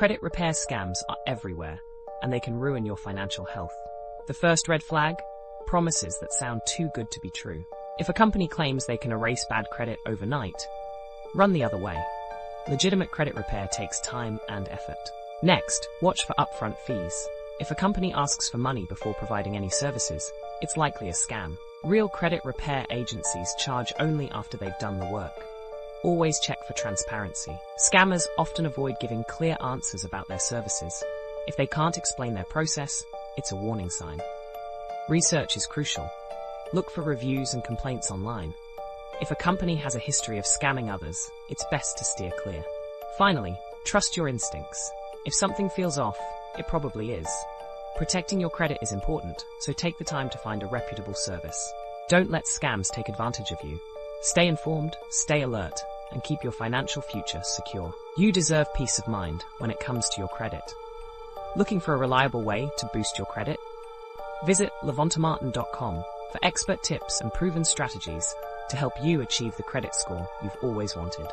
Credit repair scams are everywhere, and they can ruin your financial health. The first red flag? Promises that sound too good to be true. If a company claims they can erase bad credit overnight, run the other way. Legitimate credit repair takes time and effort. Next, watch for upfront fees. If a company asks for money before providing any services, it's likely a scam. Real credit repair agencies charge only after they've done the work. Always check for transparency. Scammers often avoid giving clear answers about their services. If they can't explain their process, it's a warning sign. Research is crucial. Look for reviews and complaints online. If a company has a history of scamming others, it's best to steer clear. Finally, trust your instincts. If something feels off, it probably is. Protecting your credit is important, so take the time to find a reputable service. Don't let scams take advantage of you. Stay informed, stay alert, and keep your financial future secure. You deserve peace of mind when it comes to your credit. Looking for a reliable way to boost your credit? Visit levontamartin.com for expert tips and proven strategies to help you achieve the credit score you've always wanted.